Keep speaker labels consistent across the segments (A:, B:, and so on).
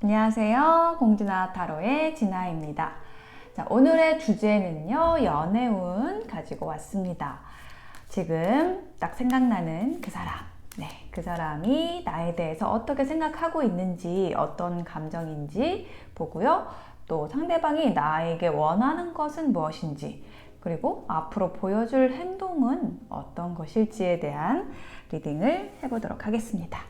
A: 안녕하세요. 공주나 타로의 진아입니다. 자, 오늘의 주제는요, 연애운 가지고 왔습니다. 지금 딱 생각나는 그 사람, 그 사람이 나에 대해서 어떻게 생각하고 있는지, 어떤 감정인지 보고요. 또 상대방이 나에게 원하는 것은 무엇인지, 그리고 앞으로 보여줄 행동은 어떤 것일지에 대한 리딩을 해보도록 하겠습니다.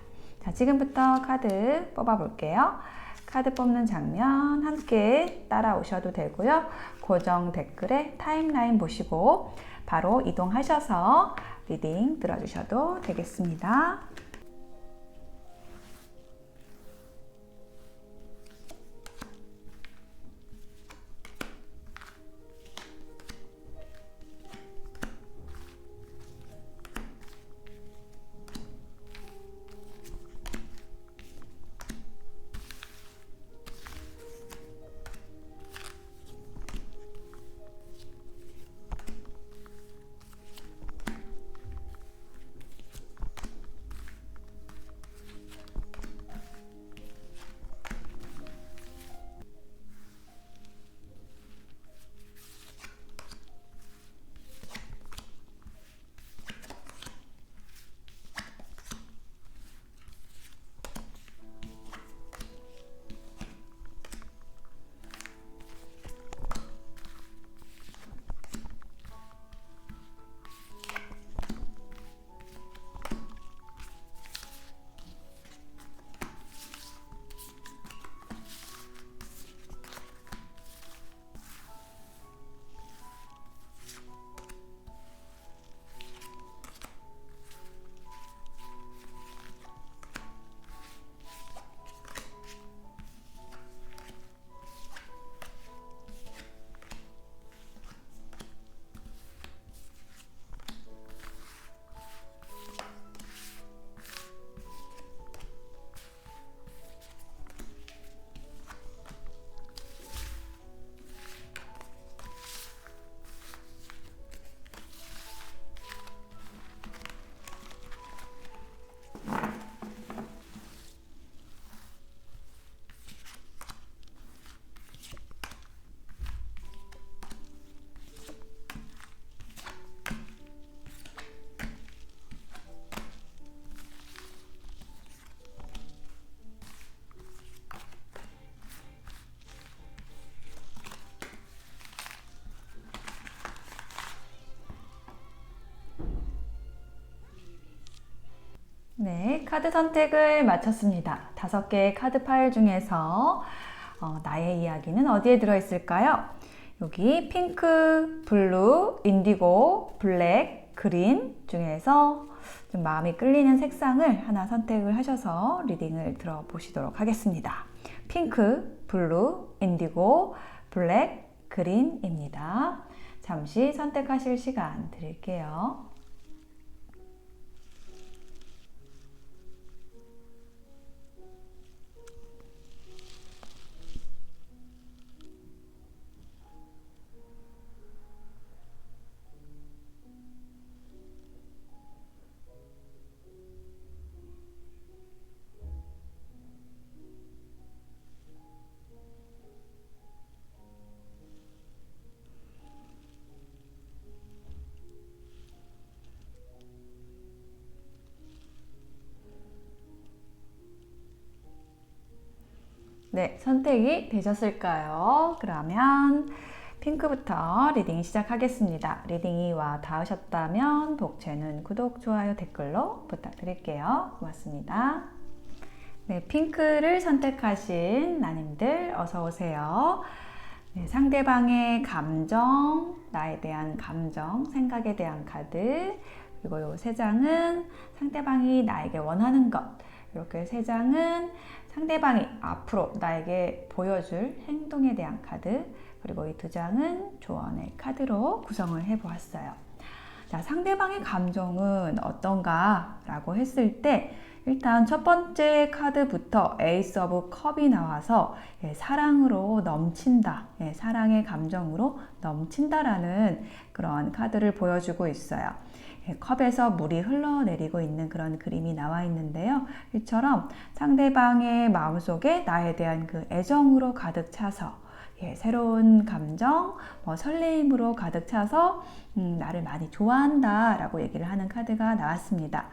A: 자, 지금부터 카드 뽑아볼게요. 카드 뽑는 장면 함께 따라오셔도 되고요. 고정 댓글에 타임라인 보시고 바로 이동하셔서 리딩 들어주셔도 되겠습니다. 네, 카드 선택을 마쳤습니다. 5개의 카드 파일 중에서 나의 이야기는 어디에 들어있을까요? 여기 핑크, 블루, 인디고, 블랙, 그린 중에서 좀 마음이 끌리는 색상을 하나 선택을 하셔서 리딩을 들어보시도록 하겠습니다. 핑크, 블루, 인디고, 블랙, 그린입니다. 잠시 선택하실 시간 드릴게요. 네, 선택이 되셨을까요? 그러면 핑크부터 리딩 시작하겠습니다. 리딩이 와 닿으셨다면 독채는 구독, 좋아요, 댓글로 부탁드릴게요. 고맙습니다. 네, 핑크를 선택하신 나님들 어서 오세요. 네, 상대방의 감정, 나에 대한 감정, 생각에 대한 카드, 그리고 이 3장은 상대방이 나에게 원하는 것, 이렇게 3장은 상대방이 앞으로 나에게 보여줄 행동에 대한 카드, 그리고 이 2장은 조언의 카드로 구성을 해보았어요. 자, 상대방의 감정은 어떤가? 라고 했을 때 일단 첫 번째 카드부터 에이스 오브 컵이 나와서 사랑으로 넘친다, 사랑의 감정으로 넘친다라는 그런 카드를 보여주고 있어요. 컵에서 물이 흘러내리고 있는 그런 그림이 나와 있는데요. 이처럼 상대방의 마음속에 나에 대한 그 애정으로 가득 차서 새로운 감정, 설레임으로 가득 차서 나를 많이 좋아한다 라고 얘기를 하는 카드가 나왔습니다.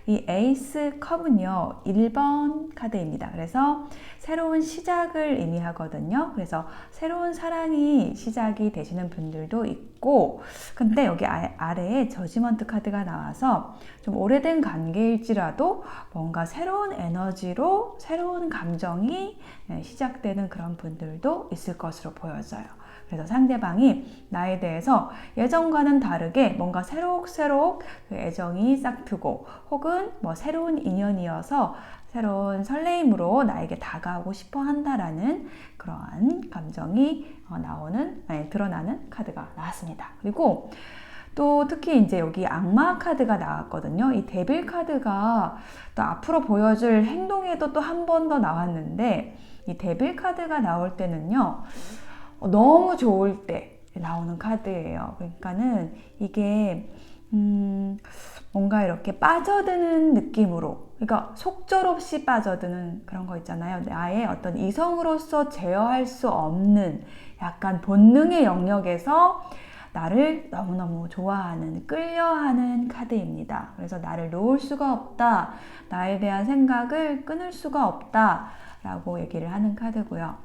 A: 이 에이스 컵은요 1번 카드입니다. 그래서 새로운 시작을 의미하거든요. 그래서 새로운 사랑이 시작이 되시는 분들도 있고, 근데 여기 아래에 저지먼트 카드가 나와서 좀 오래된 관계일지라도 뭔가 새로운 에너지로 새로운 감정이 시작되는 그런 분들도 있을 것으로 보여져요. 그래서 상대방이 나에 대해서 예전과는 다르게 뭔가 새록새록 그 애정이 싹트고, 혹은 새로운 인연이어서 새로운 설레임으로 나에게 다가오고 싶어 한다라는 그러한 감정이 드러나는 카드가 나왔습니다. 그리고 또 특히 이제 여기 악마 카드가 나왔거든요. 이 데빌 카드가 또 앞으로 보여줄 행동에도 또 한 번 더 나왔는데, 이 데빌 카드가 나올 때는요 너무 좋을 때 나오는 카드예요. 그러니까는 이게 뭔가 이렇게 빠져드는 느낌으로, 그러니까 속절없이 빠져드는 그런 거 있잖아요. 나의 어떤 이성으로서 제어할 수 없는 약간 본능의 영역에서 나를 너무너무 좋아하는, 끌려하는 카드입니다. 그래서 나를 놓을 수가 없다, 나에 대한 생각을 끊을 수가 없다 라고 얘기를 하는 카드고요.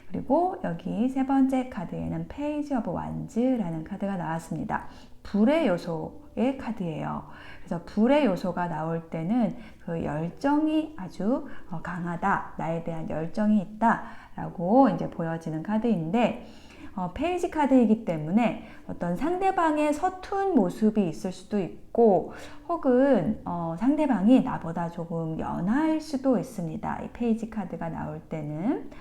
A: 그리고 여기 세 번째 카드에는 페이지 오브 완즈라는 카드가 나왔습니다. 불의 요소의 카드예요. 그래서 불의 요소가 나올 때는 그 열정이 아주 강하다, 나에 대한 열정이 있다 라고 이제 보여지는 카드인데, 페이지 카드이기 때문에 어떤 상대방의 서툰 모습이 있을 수도 있고, 혹은 상대방이 나보다 조금 연하일 수도 있습니다. 이 페이지 카드가 나올 때는.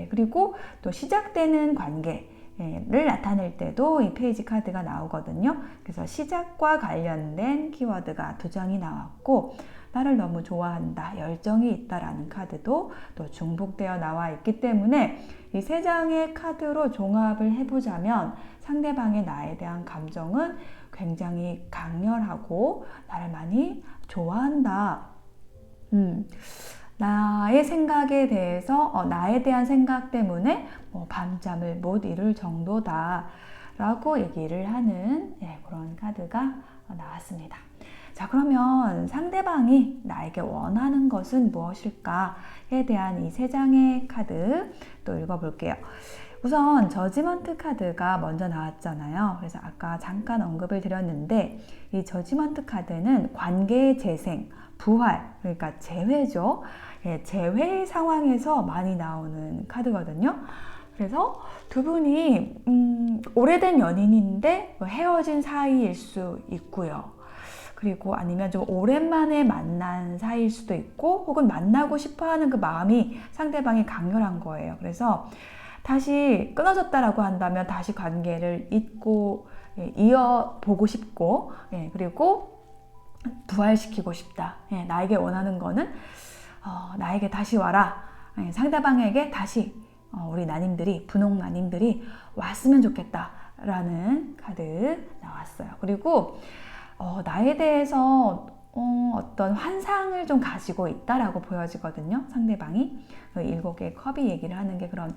A: 그리고 또 시작되는 관계를 나타낼 때도 이 페이지 카드가 나오거든요. 그래서 시작과 관련된 키워드가 두 장이 나왔고, 나를 너무 좋아한다, 열정이 있다라는 카드도 또 중복되어 나와 있기 때문에 이 세 장의 카드로 종합을 해보자면 상대방의 나에 대한 감정은 굉장히 강렬하고 나를 많이 좋아한다. 나의 생각에 대해서 나에 대한 생각 때문에 밤잠을 못 이룰 정도다 라고 얘기를 하는 그런 카드가 나왔습니다. 자, 그러면 상대방이 나에게 원하는 것은 무엇일까에 대한 이 세 장의 카드 또 읽어볼게요. 우선 저지먼트 카드가 먼저 나왔잖아요. 그래서 아까 잠깐 언급을 드렸는데, 이 저지먼트 카드는 관계의 재생, 부활, 그러니까 재회죠. 재회 상황에서 많이 나오는 카드거든요. 그래서 두 분이 오래된 연인인데 헤어진 사이일 수 있고요. 그리고 아니면 좀 오랜만에 만난 사이일 수도 있고, 혹은 만나고 싶어하는 그 마음이 상대방이 강렬한 거예요. 그래서 다시 끊어졌다라고 한다면 다시 관계를 잇고 이어보고 싶고, 그리고 부활시키고 싶다. 나에게 원하는 거는 나에게 다시 와라. 상대방에게 다시 우리 나님들이, 분홍 나님들이 왔으면 좋겠다 라는 카드 나왔어요. 그리고 나에 대해서 어떤 환상을 좀 가지고 있다라고 보여지거든요. 상대방이. 7개의 컵이 얘기를 하는 게 그런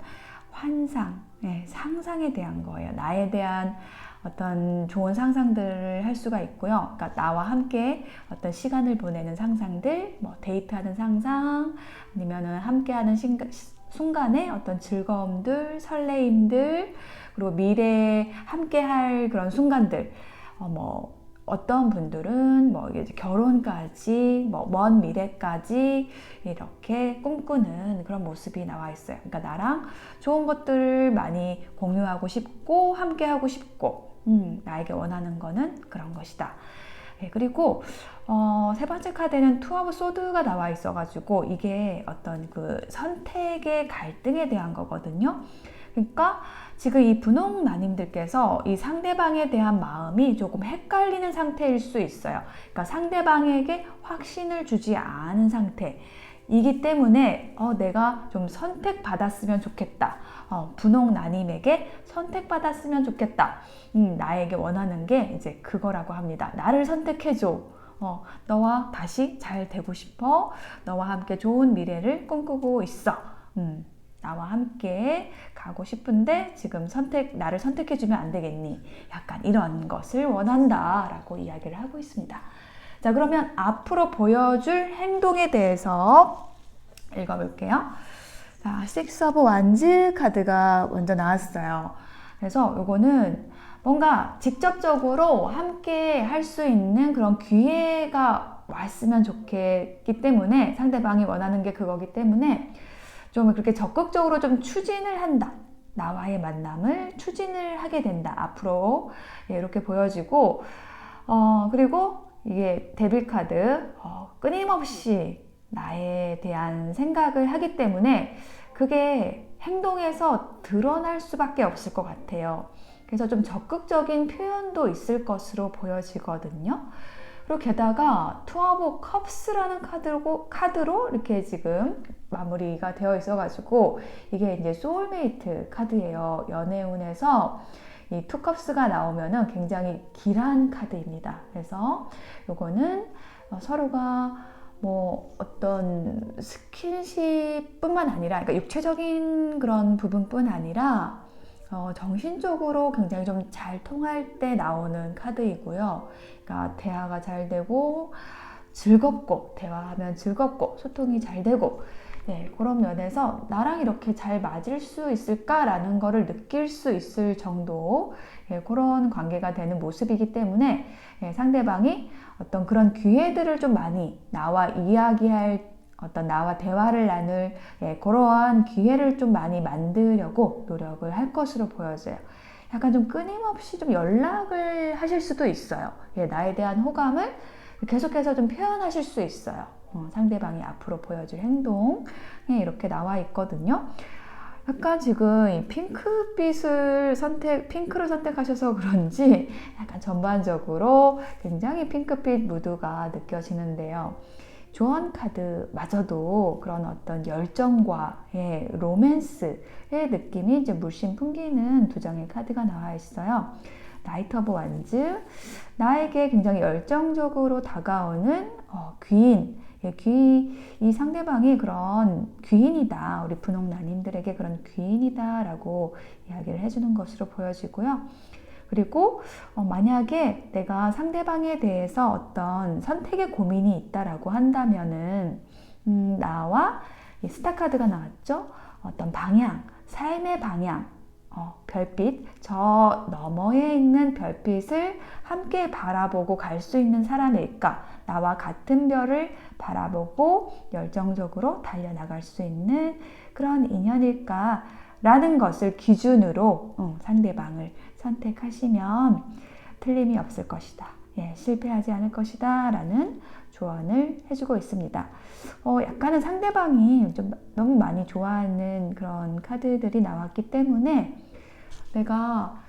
A: 환상, 상상에 대한 거예요. 나에 대한 어떤 좋은 상상들을 할 수가 있고요. 그러니까 나와 함께 어떤 시간을 보내는 상상들, 데이트하는 상상, 아니면은 함께하는 순간에 어떤 즐거움들, 설레임들, 그리고 미래에 함께할 그런 순간들, 어떤 분들은 이제 결혼까지, 먼 미래까지 이렇게 꿈꾸는 그런 모습이 나와 있어요. 그러니까 나랑 좋은 것들을 많이 공유하고 싶고, 함께 하고 싶고, 나에게 원하는 거는 그런 것이다. 그리고 세 번째 카드에는 투 오브 소드가 나와 있어가지고 이게 어떤 그 선택의 갈등에 대한 거거든요. 그러니까 지금 이 분홍나님들께서 이 상대방에 대한 마음이 조금 헷갈리는 상태일 수 있어요. 그러니까 상대방에게 확신을 주지 않은 상태이기 때문에 내가 좀 선택받았으면 좋겠다. 분홍나님에게 선택받았으면 좋겠다. 나에게 원하는 게 이제 그거라고 합니다. 나를 선택해줘. 너와 다시 잘 되고 싶어. 너와 함께 좋은 미래를 꿈꾸고 있어. 나와 함께 가고 싶은데 지금 나를 선택해주면 안 되겠니? 약간 이런 것을 원한다 라고 이야기를 하고 있습니다. 자, 그러면 앞으로 보여줄 행동에 대해서 읽어볼게요. 자, Six of Wands 카드가 먼저 나왔어요. 그래서 요거는 뭔가 직접적으로 함께 할 수 있는 그런 기회가 왔으면 좋겠기 때문에, 상대방이 원하는 게 그거기 때문에 좀 그렇게 적극적으로 좀 추진을 한다. 나와의 만남을 추진을 하게 된다. 앞으로 이렇게 보여지고, 그리고 이게 데빌 카드, 끊임없이 나에 대한 생각을 하기 때문에 그게 행동에서 드러날 수밖에 없을 것 같아요. 그래서 좀 적극적인 표현도 있을 것으로 보여지거든요. 그리고 게다가 투 오브 컵스라는 카드로 이렇게 지금 마무리가 되어 있어가지고, 이게 이제 소울메이트 카드예요. 연애운에서 이 투 컵스가 나오면은 굉장히 길한 카드입니다. 그래서 요거는 서로가 뭐 어떤 스킨십뿐만 아니라, 그러니까 육체적인 그런 부분뿐 아니라 정신적으로 굉장히 좀 잘 통할 때 나오는 카드이고요. 그러니까 대화가 잘 되고 즐겁고, 대화하면 즐겁고 소통이 잘 되고, 그런 면에서 나랑 이렇게 잘 맞을 수 있을까라는 거를 느낄 수 있을 정도, 그런 관계가 되는 모습이기 때문에 상대방이 어떤 그런 기회들을 좀 많이 나와 이야기할, 어떤 나와 대화를 나눌 그러한 기회를 좀 많이 만들려고 노력을 할 것으로 보여져요. 약간 좀 끊임없이 좀 연락을 하실 수도 있어요. 나에 대한 호감을 계속해서 좀 표현하실 수 있어요. 상대방이 앞으로 보여줄 행동에 이렇게 나와 있거든요. 약간 지금 이 핑크를 선택하셔서 그런지 약간 전반적으로 굉장히 핑크빛 무드가 느껴지는데요. 조언 카드마저도 그런 어떤 열정과 로맨스의 느낌이 이제 물씬 풍기는 두 장의 카드가 나와 있어요. 나이트 오브 완즈, 나에게 굉장히 열정적으로 다가오는 귀인, 이 상대방이 그런 귀인이다, 우리 분홍나님들에게 그런 귀인이다 라고 이야기를 해주는 것으로 보여지고요. 그리고 만약에 내가 상대방에 대해서 어떤 선택의 고민이 있다라고 한다면은 나와 이 스타 카드가 나왔죠. 어떤 방향, 삶의 방향, 별빛, 저 너머에 있는 별빛을 함께 바라보고 갈 수 있는 사람일까? 나와 같은 별을 바라보고 열정적으로 달려나갈 수 있는 그런 인연일까? 라는 것을 기준으로 상대방을 선택하시면 틀림이 없을 것이다. 실패하지 않을 것이다. 라는 조언을 해주고 있습니다. 약간은 상대방이 좀 너무 많이 좋아하는 그런 카드들이 나왔기 때문에 내가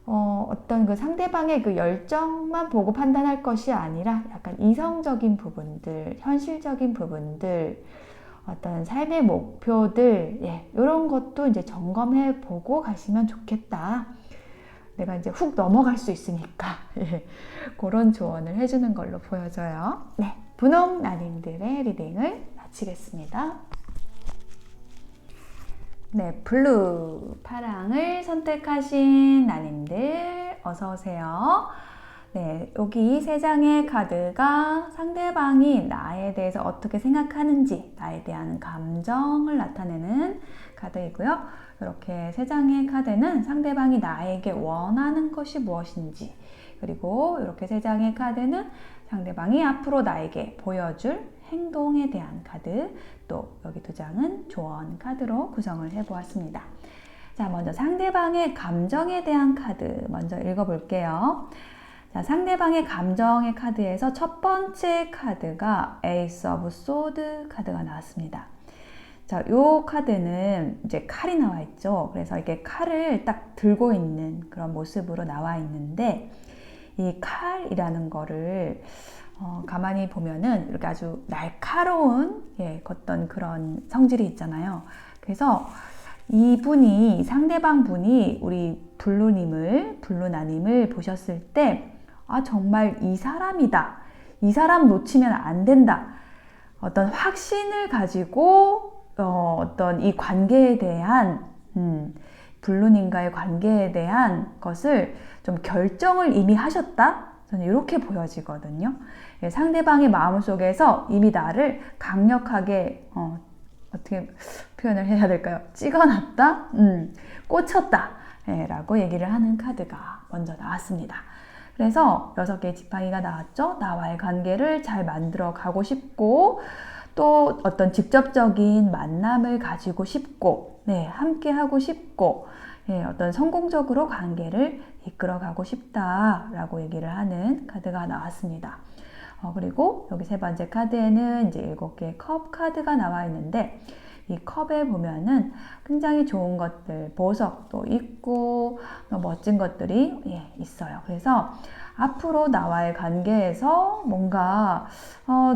A: 어떤 그 상대방의 그 열정만 보고 판단할 것이 아니라 약간 이성적인 부분들, 현실적인 부분들, 어떤 삶의 목표들, 이런 것도 이제 점검해 보고 가시면 좋겠다. 내가 이제 훅 넘어갈 수 있으니까 그런 조언을 해주는 걸로 보여져요. 분홍나님들의 리딩을 마치겠습니다. 블루, 파랑을 선택하신 나님들 어서 오세요. 여기 세 장의 카드가 상대방이 나에 대해서 어떻게 생각하는지, 나에 대한 감정을 나타내는 카드이고요. 이렇게 세 장의 카드는 상대방이 나에게 원하는 것이 무엇인지, 그리고 이렇게 세 장의 카드는 상대방이 앞으로 나에게 보여줄 행동에 대한 카드, 또 여기 두 장은 조언 카드로 구성을 해보았습니다. 자, 먼저 상대방의 감정에 대한 카드 먼저 읽어볼게요. 자, 상대방의 감정의 카드에서 첫 번째 카드가 에이스 오브 소드 카드가 나왔습니다. 자, 요 카드는 이제 칼이 나와 있죠. 그래서 이게 칼을 딱 들고 있는 그런 모습으로 나와 있는데, 이 칼이라는 거를 가만히 보면은 이렇게 아주 날카로운 어떤 그런 성질이 있잖아요. 그래서 이분이, 상대방 분이 우리 블루나님을 보셨을 때, 아, 정말 이 사람이다. 이 사람 놓치면 안 된다. 어떤 확신을 가지고 어떤 이 관계에 대한 블루님과의 관계에 대한 것을 좀 결정을 이미 하셨다? 저는 이렇게 보여지거든요. 상대방의 마음속에서 이미 나를 강력하게 어떻게 표현을 해야 될까요? 찍어놨다? 꽂혔다. 라고 얘기를 하는 카드가 먼저 나왔습니다. 그래서 6개의 지팡이가 나왔죠. 나와의 관계를 잘 만들어 가고 싶고, 또 어떤 직접적인 만남을 가지고 싶고, 함께 하고 싶고, 어떤 성공적으로 관계를 이끌어 가고 싶다라고 얘기를 하는 카드가 나왔습니다. 그리고 여기 3번째 카드에는 이제 7개의 컵 카드가 나와 있는데, 이 컵에 보면은 굉장히 좋은 것들, 보석도 있고 멋진 것들이 있어요. 그래서 앞으로 나와의 관계에서 뭔가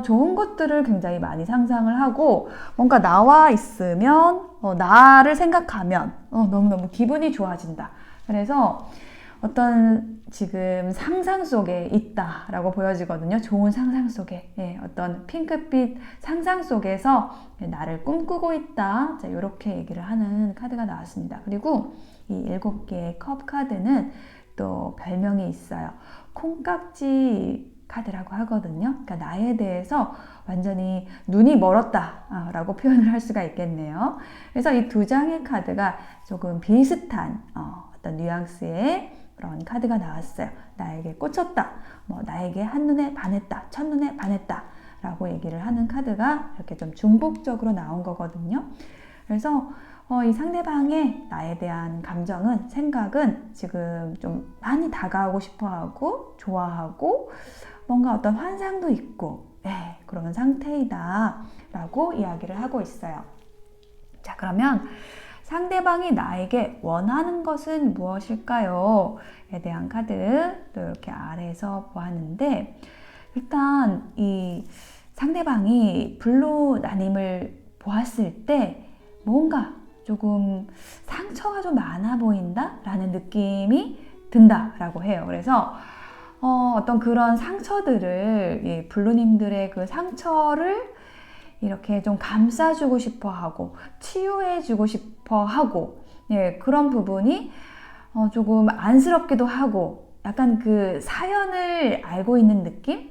A: 좋은 것들을 굉장히 많이 상상을 하고, 뭔가 나와 있으면 나를 생각하면 너무너무 기분이 좋아진다. 그래서 어떤 지금 상상 속에 있다라고 보여지거든요. 좋은 상상 속에, 어떤 핑크빛 상상 속에서 나를 꿈꾸고 있다. 자, 이렇게 얘기를 하는 카드가 나왔습니다. 그리고 이 7개의 컵 카드는 또 별명이 있어요. 콩깍지 카드라고 하거든요. 그러니까 나에 대해서 완전히 눈이 멀었다 라고 표현을 할 수가 있겠네요. 그래서 이 2장의 카드가 조금 비슷한 어떤 뉘앙스의 그런 카드가 나왔어요. 나에게 꽂혔다, 나에게 한눈에 반했다, 첫눈에 반했다 라고 얘기를 하는 카드가 이렇게 좀 중복적으로 나온 거거든요. 그래서 이 상대방의 나에 대한 감정은, 생각은 지금 좀 많이 다가오고 싶어하고 좋아하고 뭔가 어떤 환상도 있고 그런 상태이다 라고 이야기를 하고 있어요. 자, 그러면 상대방이 나에게 원하는 것은 무엇일까요? 에 대한 카드 또 이렇게 아래에서 보았는데, 일단 이 상대방이 블루나님을 보았을 때 뭔가 조금 상처가 좀 많아 보인다? 라는 느낌이 든다라고 해요. 그래서 어떤 그런 상처들을, 이 블루님들의 그 상처를 이렇게 좀 감싸주고 싶어 하고 치유해주고 싶어 하고, 그런 부분이 조금 안쓰럽기도 하고, 약간 그 사연을 알고 있는 느낌?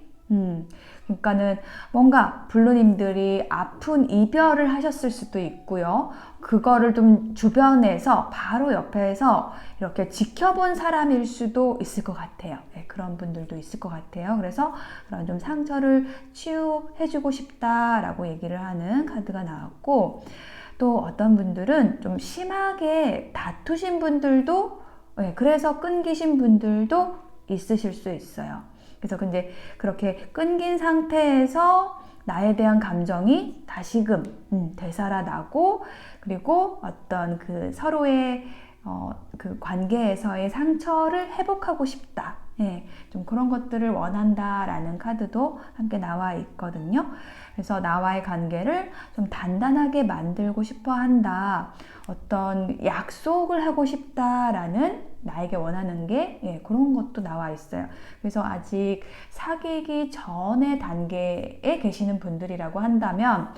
A: 그러니까는 뭔가 블루님들이 아픈 이별을 하셨을 수도 있고요. 그거를 좀 주변에서 바로 옆에서 이렇게 지켜본 사람일 수도 있을 것 같아요. 그런 분들도 있을 것 같아요. 그래서 그런 좀 상처를 치유해주고 싶다라고 얘기를 하는 카드가 나왔고, 또 어떤 분들은 좀 심하게 다투신 분들도, 그래서 끊기신 분들도 있으실 수 있어요. 그래서 근데 그렇게 끊긴 상태에서 나에 대한 감정이 다시금 되살아나고, 그리고 어떤 그 서로의 그 관계에서의 상처를 회복하고 싶다. 좀 그런 것들을 원한다라는 카드도 함께 나와 있거든요. 그래서 나와의 관계를 좀 단단하게 만들고 싶어 한다. 어떤 약속을 하고 싶다라는, 나에게 원하는 게 그런 것도 나와 있어요. 그래서 아직 사귀기 전의 단계에 계시는 분들이라고 한다면,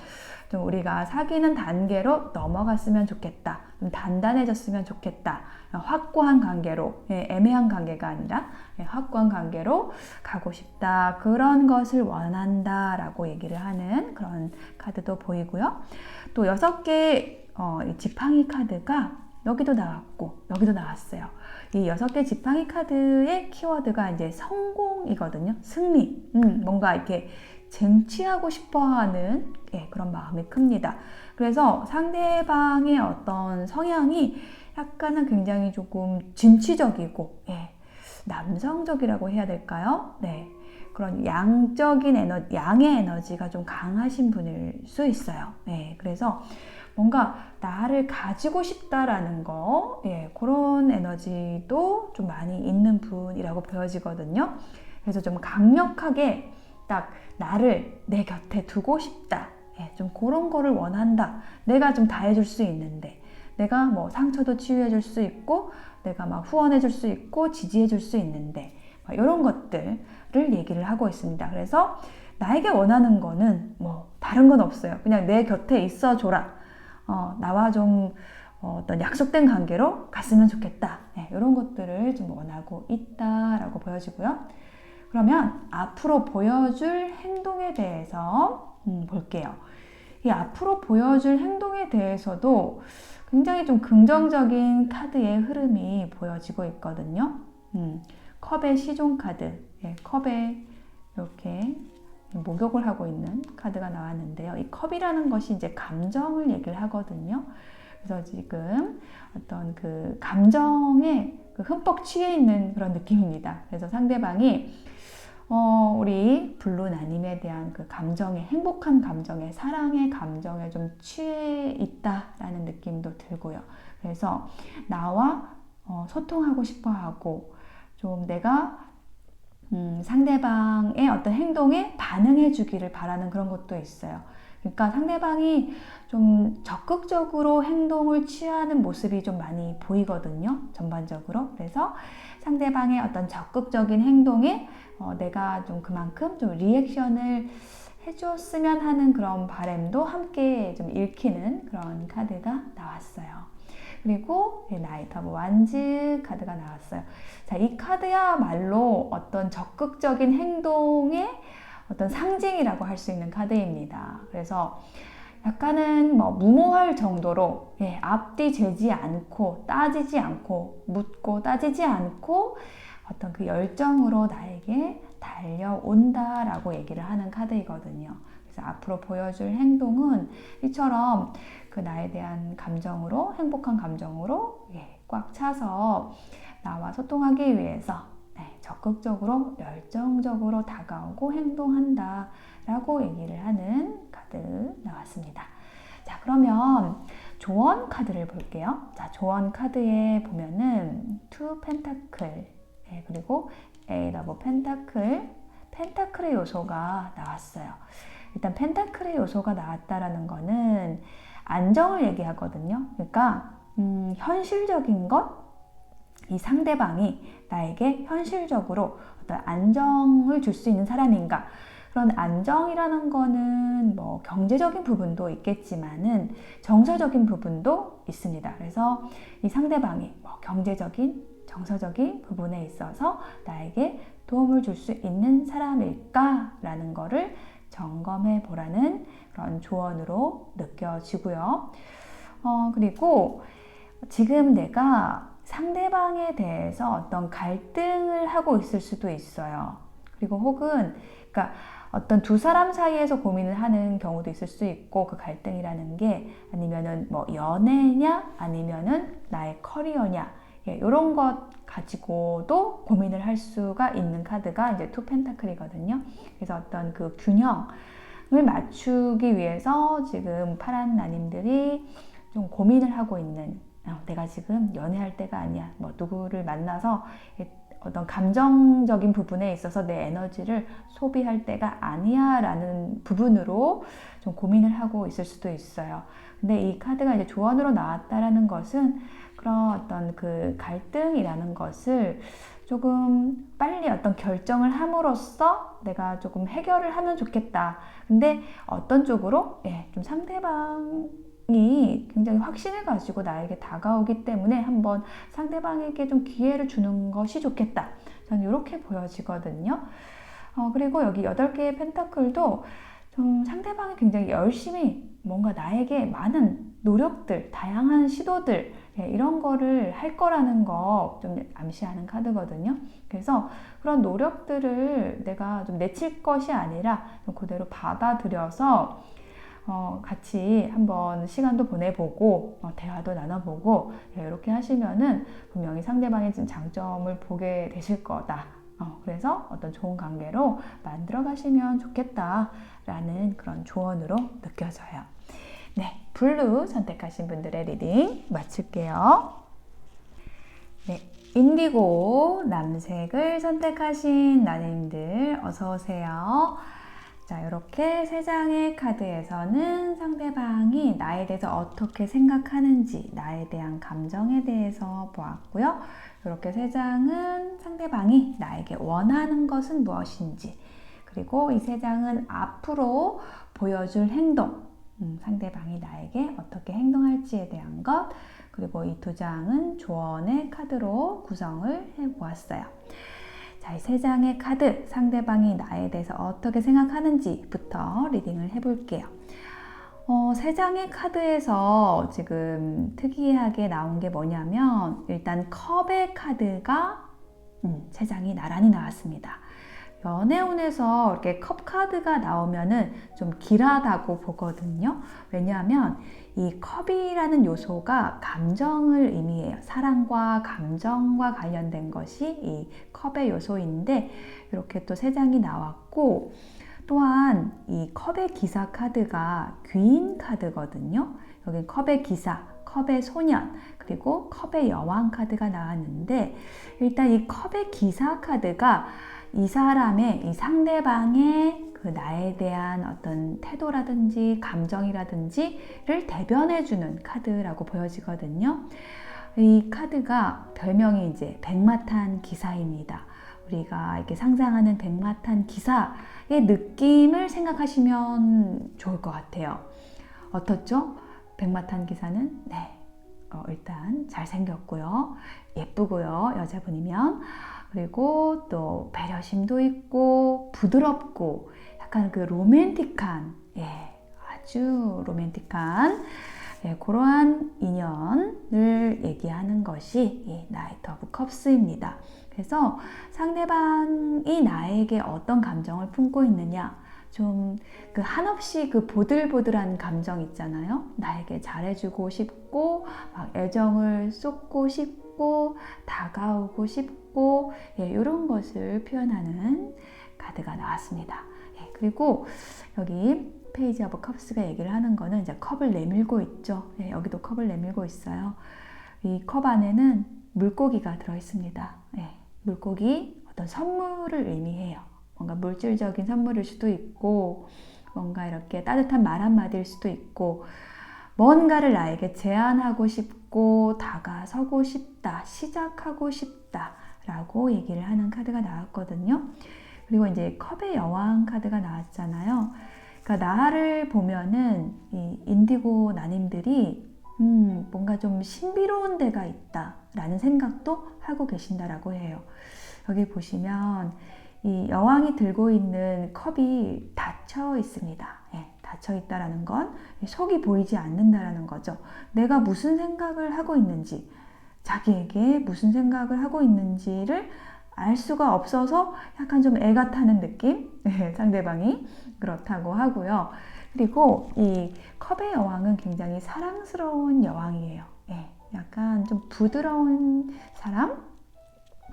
A: 좀 우리가 사귀는 단계로 넘어갔으면 좋겠다. 좀 단단해졌으면 좋겠다. 확고한 관계로, 애매한 관계가 아니라 확고한 관계로 가고 싶다. 그런 것을 원한다 라고 얘기를 하는 그런 카드도 보이고요. 또 6개 지팡이 카드가 여기도 나왔고 여기도 나왔어요. 이 6개 지팡이 카드의 키워드가 이제 성공이거든요. 승리. 뭔가 이렇게 쟁취하고 싶어하는 그런 마음이 큽니다. 그래서 상대방의 어떤 성향이 약간은 굉장히 조금 진취적이고, 남성적이라고 해야 될까요? 그런 양적인 양의 에너지가 좀 강하신 분일 수 있어요. 그래서 뭔가 나를 가지고 싶다라는 거, 그런 에너지도 좀 많이 있는 분이라고 보여지거든요. 그래서 좀 강력하게 딱 나를 내 곁에 두고 싶다. 좀 그런 거를 원한다. 내가 좀 다 해줄 수 있는데, 내가 뭐 상처도 치유해 줄 수 있고, 내가 막 후원해 줄 수 있고, 지지해 줄 수 있는데, 이런 것들을 얘기를 하고 있습니다. 그래서 나에게 원하는 거는 뭐 다른 건 없어요. 그냥 내 곁에 있어 줘라. 나와 좀 어떤 약속된 관계로 갔으면 좋겠다. 이런 것들을 좀 원하고 있다라고 보여지고요. 그러면 앞으로 보여줄 행동에 대해서 볼게요. 이 앞으로 보여줄 행동에 대해서도 굉장히 좀 긍정적인 카드의 흐름이 보여지고 있거든요. 컵의 시종 카드, 컵에 이렇게 목욕을 하고 있는 카드가 나왔는데요. 이 컵이라는 것이 이제 감정을 얘기를 하거든요. 그래서 지금 어떤 그 감정에 흠뻑 취해 있는 그런 느낌입니다. 그래서 상대방이 우리 블루나님에 대한 그 감정에, 행복한 감정에, 사랑의 감정에 좀 취해 있다라는 느낌도 들고요. 그래서 나와 소통하고 싶어 하고, 좀 내가 상대방의 어떤 행동에 반응해 주기를 바라는 그런 것도 있어요. 그러니까 상대방이 좀 적극적으로 행동을 취하는 모습이 좀 많이 보이거든요. 전반적으로. 그래서 상대방의 어떤 적극적인 행동에 내가 좀 그만큼 좀 리액션을 해줬으면 하는 그런 바람도 함께 좀 읽히는 그런 카드가 나왔어요. 그리고 나이트 오브 완즈 카드가 나왔어요. 자, 이 카드야말로 어떤 적극적인 행동의 어떤 상징이라고 할 수 있는 카드입니다. 그래서 약간은 뭐 무모할 정도로 앞뒤 재지 않고 따지지 않고 묻고 따지지 않고 어떤 그 열정으로 나에게 달려온다라고 얘기를 하는 카드이거든요. 그래서 앞으로 보여줄 행동은 이처럼 그 나에 대한 감정으로, 행복한 감정으로 꽉 차서 나와 소통하기 위해서 적극적으로 열정적으로 다가오고 행동한다 라고 얘기를 하는 카드 나왔습니다. 자, 그러면 조언 카드를 볼게요. 자, 조언 카드에 보면은 투 펜타클, 그리고 에잇 오브 펜타클, 펜타클의 요소가 나왔어요. 일단 펜타클의 요소가 나왔다라는 거는 안정을 얘기하거든요. 그러니까 현실적인 것, 이 상대방이 나에게 현실적으로 어떤 안정을 줄 수 있는 사람인가. 그런 안정이라는 거는 뭐 경제적인 부분도 있겠지만은 정서적인 부분도 있습니다. 그래서 이 상대방이 뭐 경제적인, 정서적인 부분에 있어서 나에게 도움을 줄 수 있는 사람일까라는 거를 점검해 보라는 그런 조언으로 느껴지고요. 그리고 지금 내가 상대방에 대해서 어떤 갈등을 하고 있을 수도 있어요. 그리고 혹은 그러니까 어떤 두 사람 사이에서 고민을 하는 경우도 있을 수 있고, 그 갈등이라는 게 아니면은 뭐 연애냐 아니면은 나의 커리어냐, 이런 것 가지고도 고민을 할 수가 있는 카드가 이제 투 펜타클이거든요. 그래서 어떤 그 균형을 맞추기 위해서 지금 파란 나님들이 좀 고민을 하고 있는, 내가 지금 연애할 때가 아니야, 뭐 누구를 만나서 어떤 감정적인 부분에 있어서 내 에너지를 소비할 때가 아니야 라는 부분으로 좀 고민을 하고 있을 수도 있어요. 근데 이 카드가 이제 조언으로 나왔다라는 것은 그런 어떤 그 갈등이라는 것을 조금 빨리 어떤 결정을 함으로써 내가 조금 해결을 하면 좋겠다. 근데 어떤 쪽으로? 좀 상대방이 굉장히 확신을 가지고 나에게 다가오기 때문에 한번 상대방에게 좀 기회를 주는 것이 좋겠다. 저는 이렇게 보여지거든요. 그리고 여기 8개의 펜타클도 좀 상대방이 굉장히 열심히 뭔가 나에게 많은 노력들, 다양한 시도들, 이런 거를 할 거라는 거 좀 암시하는 카드거든요. 그래서 그런 노력들을 내가 좀 내칠 것이 아니라 좀 그대로 받아들여서 같이 한번 시간도 보내보고 대화도 나눠보고 이렇게 하시면은 분명히 상대방의 장점을 보게 되실 거다. 그래서 어떤 좋은 관계로 만들어 가시면 좋겠다라는 그런 조언으로 느껴져요. 네, 블루 선택하신 분들의 리딩 마칠게요. 네, 인디고 남색을 선택하신 나님들 어서 오세요. 자, 이렇게 세 장의 카드에서는 상대방이 나에 대해서 어떻게 생각하는지, 나에 대한 감정에 대해서 보았고요. 이렇게 세 장은 상대방이 나에게 원하는 것은 무엇인지, 그리고 이 세 장은 앞으로 보여줄 행동, 상대방이 나에게 어떻게 행동할지에 대한 것, 그리고 이 두 장은 조언의 카드로 구성을 해보았어요. 자, 이 세 장의 카드, 상대방이 나에 대해서 어떻게 생각하는지부터 리딩을 해볼게요. 세 장의 카드에서 지금 특이하게 나온 게 뭐냐면, 일단 컵의 카드가 세 장이 나란히 나왔습니다. 연애운에서 이렇게 컵 카드가 나오면은 좀 길하다고 보거든요. 왜냐하면 이 컵이라는 요소가 감정을 의미해요. 사랑과 감정과 관련된 것이 이 컵의 요소인데, 이렇게 또 세 장이 나왔고, 또한 이 컵의 기사 카드가 귀인 카드거든요. 여기 컵의 기사, 컵의 소년, 그리고 컵의 여왕 카드가 나왔는데, 일단 이 컵의 기사 카드가 이 사람의, 이 상대방의 그 나에 대한 어떤 태도라든지 감정이라든지를 대변해주는 카드라고 보여지거든요. 이 카드가 별명이 이제 백마탄 기사입니다. 우리가 이렇게 상상하는 백마탄 기사의 느낌을 생각하시면 좋을 것 같아요. 어떻죠? 백마탄 기사는 일단 잘생겼고요, 예쁘고요, 여자분이면. 그리고 또 배려심도 있고 부드럽고 약간 그 로맨틱한, 아주 로맨틱한 그러한 인연을 얘기하는 것이 이 나이트 오브 컵스입니다. 그래서 상대방이 나에게 어떤 감정을 품고 있느냐, 좀 그 한없이 그 보들보들한 감정 있잖아요. 나에게 잘해주고 싶고, 막 애정을 쏟고 싶고, 다가오고 싶고, 이런 것을 표현하는 카드가 나왔습니다. 그리고 여기 페이지 오브 컵스가 얘기를 하는 거는 이제 컵을 내밀고 있죠. 여기도 컵을 내밀고 있어요. 이 컵 안에는 물고기가 들어있습니다. 물고기, 어떤 선물을 의미해요. 뭔가 물질적인 선물일 수도 있고, 뭔가 이렇게 따뜻한 말 한마디일 수도 있고, 뭔가를 나에게 제안하고 싶고, 다가서고 싶다, 시작하고 싶다 라고 얘기를 하는 카드가 나왔거든요. 그리고 이제 컵의 여왕 카드가 나왔잖아요. 그러니까 나를 보면은 이 인디고 나님들이 뭔가 좀 신비로운 데가 있다 라는 생각도 하고 계신다라고 해요. 여기 보시면 이 여왕이 들고 있는 컵이 닫혀 있습니다. 닫혀 있다라는 건 속이 보이지 않는다라는 거죠. 내가 무슨 생각을 하고 있는지, 자기에게 무슨 생각을 하고 있는지를 알 수가 없어서 약간 좀 애가 타는 느낌? 상대방이 그렇다고 하고요. 그리고 이 컵의 여왕은 굉장히 사랑스러운 여왕이에요. 약간 좀 부드러운 사람?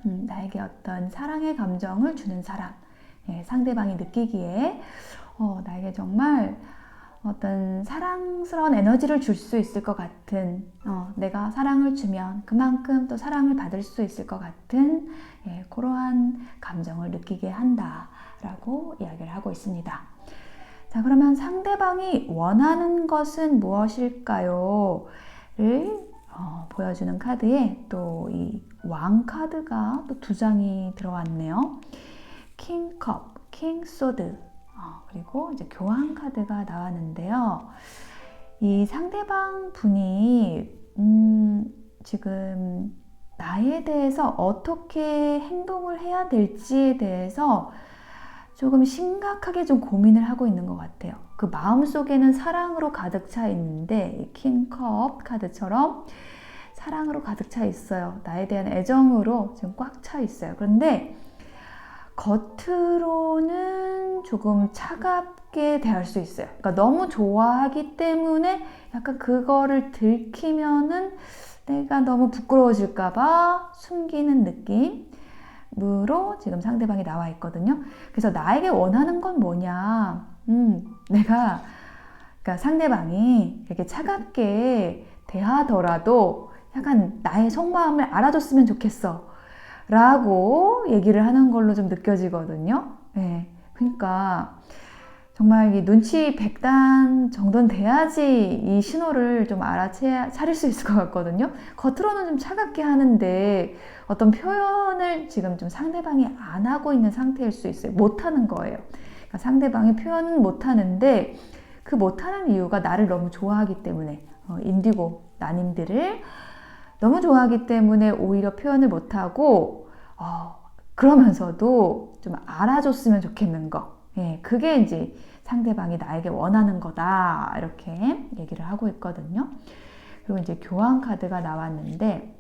A: 나에게 어떤 사랑의 감정을 주는 사람. 상대방이 느끼기에 나에게 정말 어떤 사랑스러운 에너지를 줄 수 있을 것 같은, 내가 사랑을 주면 그만큼 또 사랑을 받을 수 있을 것 같은 그러한 감정을 느끼게 한다라고 이야기를 하고 있습니다. 자, 그러면 상대방이 원하는 것은 무엇일까요? 를 보여주는 카드에 또 이 왕 카드가 또 두 장이 들어왔네요. 킹 컵, 킹 소드, 그리고 이제 교황 카드가 나왔는데요. 이 상대방 분이 지금 나에 대해서 어떻게 행동을 해야 될지에 대해서 조금 심각하게 좀 고민을 하고 있는 것 같아요. 그 마음속에는 사랑으로 가득 차 있는데, 킹컵 카드처럼 사랑으로 가득 차 있어요. 나에 대한 애정으로 지금 꽉 차 있어요. 그런데 겉으로는 조금 차갑게 대할 수 있어요. 그러니까 너무 좋아하기 때문에 약간 그거를 들키면은 내가 너무 부끄러워질까봐 숨기는 느낌으로 지금 상대방이 나와 있거든요. 그래서 나에게 원하는 건 뭐냐? 내가 그러니까 상대방이 이렇게 차갑게 대하더라도 약간 나의 속마음을 알아줬으면 좋겠어 라고 얘기를 하는 걸로 좀 느껴지거든요. 네. 그러니까 정말 이 눈치 100단 정도는 돼야지 이 신호를 좀 알아차릴 수 있을 것 같거든요. 겉으로는 좀 차갑게 하는데 어떤 표현을 지금 좀 상대방이 안 하고 있는 상태일 수 있어요. 못하는 거예요. 그러니까 상대방이 표현은 못하는데 그 못하는 이유가 나를 너무 좋아하기 때문에 인디고 나님들을 너무 좋아하기 때문에 오히려 표현을 못하고 그러면서도 좀 알아줬으면 좋겠는 거. 예, 그게 이제 상대방이 나에게 원하는 거다 이렇게 얘기를 하고 있거든요. 그리고 이제 교환 카드가 나왔는데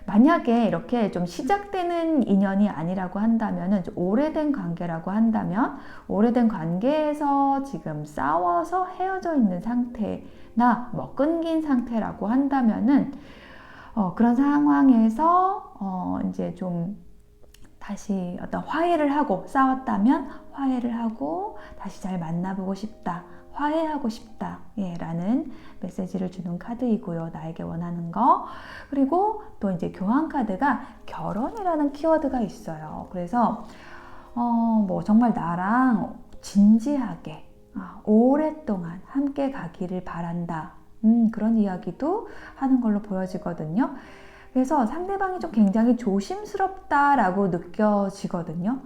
A: 만약에 이렇게 좀 시작되는 인연이 아니라고 한다면은 오래된 관계라고 한다면 오래된 관계에서 지금 싸워서 헤어져 있는 상태나 뭐 끊긴 상태라고 한다면은 그런 상황에서 이제 좀 다시 어떤 화해를 하고 싸웠다면 화해를 하고 다시 잘 만나보고 싶다. 화해하고 싶다. 예, 라는 메시지를 주는 카드이고요. 나에게 원하는 거. 그리고 또 이제 교환 카드가 결혼이라는 키워드가 있어요. 그래서 뭐 정말 나랑 진지하게 오랫동안 함께 가기를 바란다. 그런 이야기도 하는 걸로 보여지거든요. 그래서 상대방이 좀 굉장히 조심스럽다라고 느껴지거든요.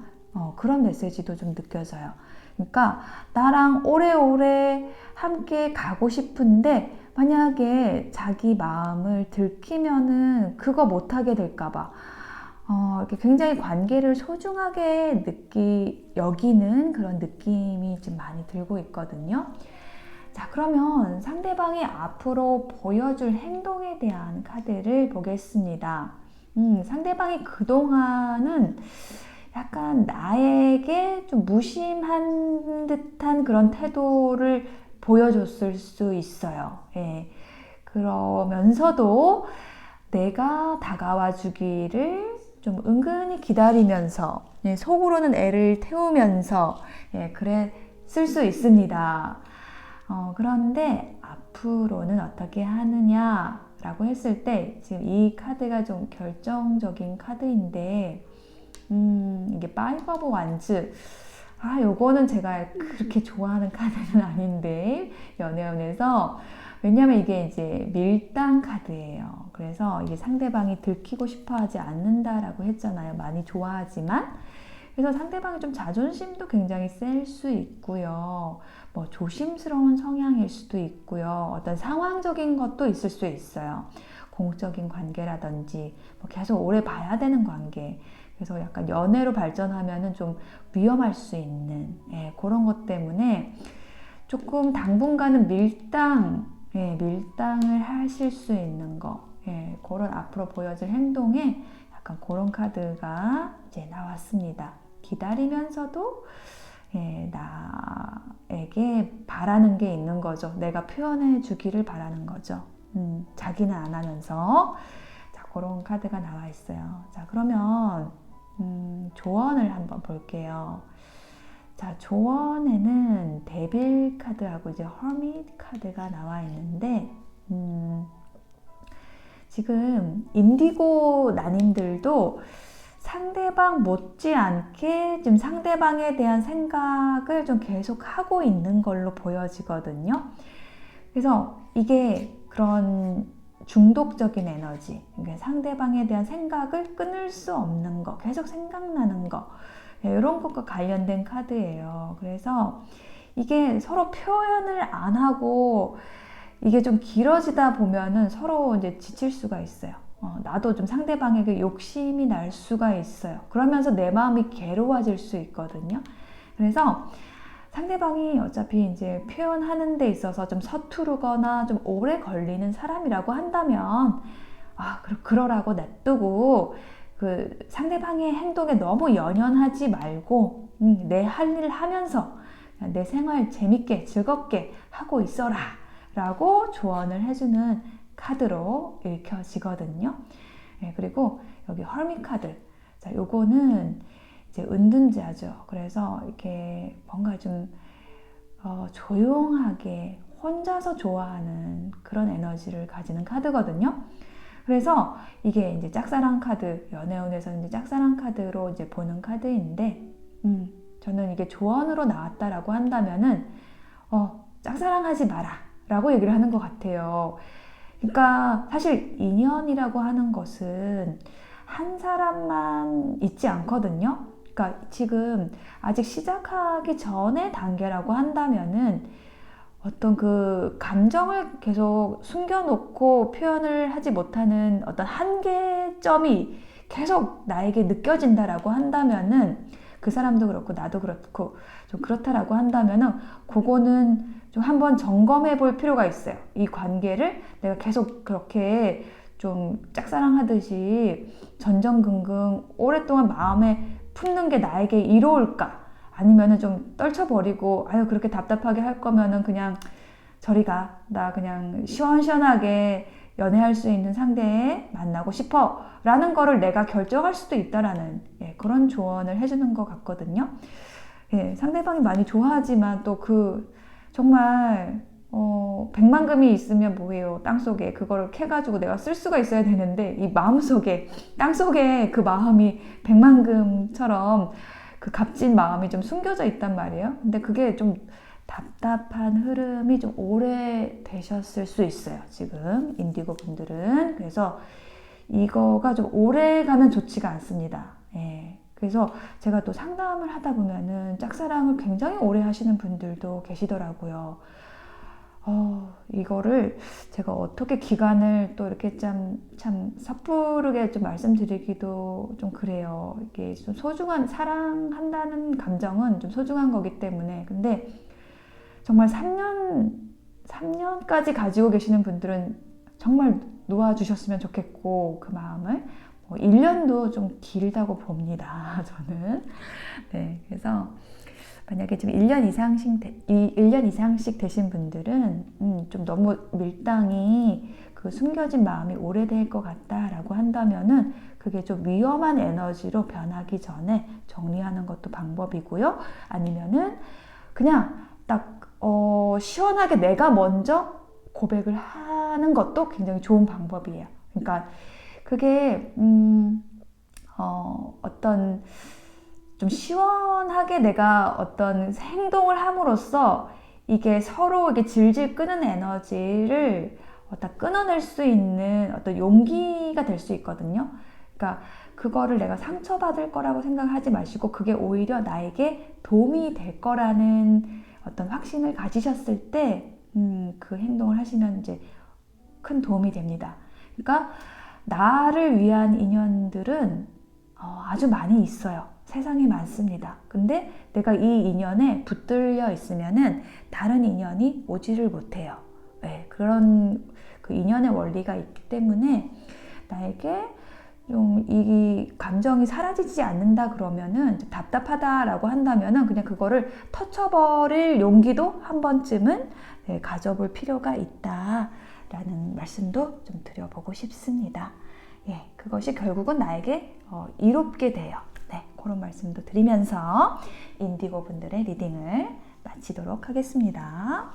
A: 그런 메시지도 좀 느껴져요. 그러니까 나랑 오래오래 함께 가고 싶은데 만약에 자기 마음을 들키면은 그거 못하게 될까봐 이렇게 굉장히 관계를 소중하게 여기는 그런 느낌이 좀 많이 들고 있거든요. 자, 그러면 상대방이 앞으로 보여줄 행동에 대한 카드를 보겠습니다. 상대방이 그동안은 약간 나에게 좀 무심한 듯한 그런 태도를 보여줬을 수 있어요. 예. 그러면서도 내가 다가와 주기를 좀 은근히 기다리면서 속으로는 애를 태우면서 그랬을 수 있습니다. 그런데 앞으로는 어떻게 하느냐라고 했을 때 지금 이 카드가 좀 결정적인 카드인데 이게 파이브 오브 완즈 요거는 제가 그렇게 좋아하는 카드는 아닌데 연애운에서 왜냐면 이게 이제 밀당 카드예요. 그래서 이게 상대방이 들키고 싶어 하지 않는다라고 했잖아요. 많이 좋아하지만 그래서 상대방이 좀 자존심도 굉장히 셀 수 있고요. 뭐 조심스러운 성향일 수도 있고요. 어떤 상황적인 것도 있을 수 있어요. 공적인 관계라든지 뭐 계속 오래 봐야 되는 관계. 그래서 약간 연애로 발전하면은 좀 위험할 수 있는 그런 것 때문에 조금 당분간은 밀당을 하실 수 있는 거. 그런 앞으로 보여질 행동에 약간 그런 카드가 이제 나왔습니다. 기다리면서도 나에게 바라는 게 있는 거죠. 내가 표현해 주기를 바라는 거죠. 자기는 안 하면서. 자, 그런 카드가 나와 있어요. 자, 그러면 조언을 한번 볼게요. 자, 조언에는 데빌 카드하고 이제 허밋 카드가 나와 있는데 지금 인디고 나님들도 상대방 못지않게 좀 상대방에 대한 생각을 좀 계속 하고 있는 걸로 보여지거든요. 그래서 이게 그런 중독적인 에너지, 그러니까 상대방에 대한 생각을 끊을 수 없는 거, 계속 생각나는 거, 이런 것과 관련된 카드예요. 그래서 이게 서로 표현을 안 하고 이게 좀 길어지다 보면은 서로 이제 지칠 수가 있어요. 나도 좀 상대방에게 욕심이 날 수가 있어요. 그러면서 내 마음이 괴로워질 수 있거든요. 그래서 상대방이 어차피 이제 표현하는 데 있어서 좀 서투르거나 좀 오래 걸리는 사람이라고 한다면 그러라고 냅두고 그 상대방의 행동에 너무 연연하지 말고 내 할 일을 하면서 내 생활 재밌게 즐겁게 하고 있어라 라고 조언을 해주는 카드로 읽혀지거든요. 그리고 여기 헐밋 카드. 자, 요거는 이제 은둔자죠. 그래서 이렇게 뭔가 좀 조용하게 혼자서 좋아하는 그런 에너지를 가지는 카드거든요. 그래서 이게 이제 짝사랑 카드, 연애운에서 이제 짝사랑 카드로 이제 보는 카드인데, 저는 이게 조언으로 나왔다라고 한다면은, 짝사랑하지 마라 라고 얘기를 하는 것 같아요. 그러니까 사실 인연이라고 하는 것은 한 사람만 있지 않거든요. 그러니까 지금 아직 시작하기 전의 단계라고 한다면은 어떤 그 감정을 계속 숨겨놓고 표현을 하지 못하는 어떤 한계점이 계속 나에게 느껴진다라고 한다면은, 그 사람도 그렇고 나도 그렇고 좀 그렇다라고 한다면은 그거는 좀 한번 점검해 볼 필요가 있어요. 이 관계를 내가 계속 그렇게 좀 짝사랑하듯이 전전긍긍 오랫동안 마음에 품는 게 나에게 이로울까? 아니면은 좀 떨쳐버리고, 아유, 그렇게 답답하게 할 거면은 그냥 저리 가. 나 그냥 시원시원하게 연애할 수 있는 상대에 만나고 싶어. 라는 거를 내가 결정할 수도 있다라는, 그런 조언을 해주는 것 같거든요. 상대방이 많이 좋아하지만 또 정말, 백만금이 있으면 뭐예요? 땅속에. 그거를 캐가지고 내가 쓸 수가 있어야 되는데, 이 마음속에, 땅속에 그 마음이 백만금처럼 그 값진 마음이 좀 숨겨져 있단 말이에요. 근데 그게 좀 답답한 흐름이 좀 오래 되셨을 수 있어요. 지금 인디고 분들은. 그래서 이거가 좀 오래 가면 좋지가 않습니다. 그래서 제가 또 상담을 하다 보면은 짝사랑을 굉장히 오래 하시는 분들도 계시더라고요. 이거를 제가 어떻게 기간을 또 이렇게 참 섣부르게 좀 말씀드리기도 좀 그래요. 이게 좀 소중한, 사랑한다는 감정은 좀 소중한 거기 때문에. 근데 정말 3년까지 가지고 계시는 분들은 정말 놓아주셨으면 좋겠고, 그 마음을 1년도 좀 길다고 봅니다. 저는. 네, 그래서 만약에 지금 1년 이상씩 되신 분들은 좀 너무 밀당이 그 숨겨진 마음이 오래될 것 같다라고 한다면은 그게 좀 위험한 에너지로 변하기 전에 정리하는 것도 방법이고요. 아니면은 그냥 딱 시원하게 내가 먼저 고백을 하는 것도 굉장히 좋은 방법이에요. 그러니까 그게 어떤 좀 시원하게 내가 어떤 행동을 함으로써 이게 서로 이게 질질 끄는 에너지를 다 끊어낼 수 있는 어떤 용기가 될 수 있거든요. 그러니까 그거를 내가 상처받을 거라고 생각하지 마시고 그게 오히려 나에게 도움이 될 거라는 어떤 확신을 가지셨을 때 그 행동을 하시면 이제 큰 도움이 됩니다. 그러니까 나를 위한 인연들은 아주 많이 있어요. 세상에 많습니다. 근데 내가 이 인연에 붙들려 있으면은 다른 인연이 오지를 못해요. 그런 그 인연의 원리가 있기 때문에 나에게 좀 이 감정이 사라지지 않는다 그러면은 답답하다라고 한다면은 그냥 그거를 터쳐버릴 용기도 한 번쯤은 가져볼 필요가 있다라는 말씀도 좀 드려보고 싶습니다. 그것이 결국은 나에게 이롭게 돼요. 그런 말씀도 드리면서 인디고 분들의 리딩을 마치도록 하겠습니다.